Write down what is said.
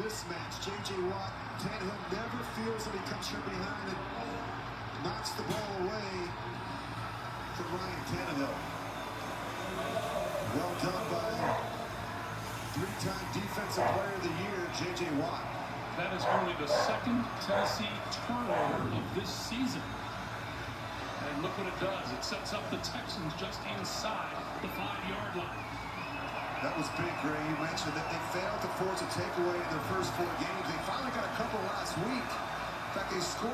mismatch. J.J. Watt, Tannehill never feels that he comes from behind and knocks the ball away from Ryan Tannehill. Well done by three-time Defensive Player of the Year, J.J. Watt. That is only the second Tennessee turnover of this season. And look what it does. It sets up the Texans just inside the 5-yard line. That was big, Gray. You mentioned that they failed to force a takeaway in their first 4 games. They finally got a couple last week. In fact, they scored.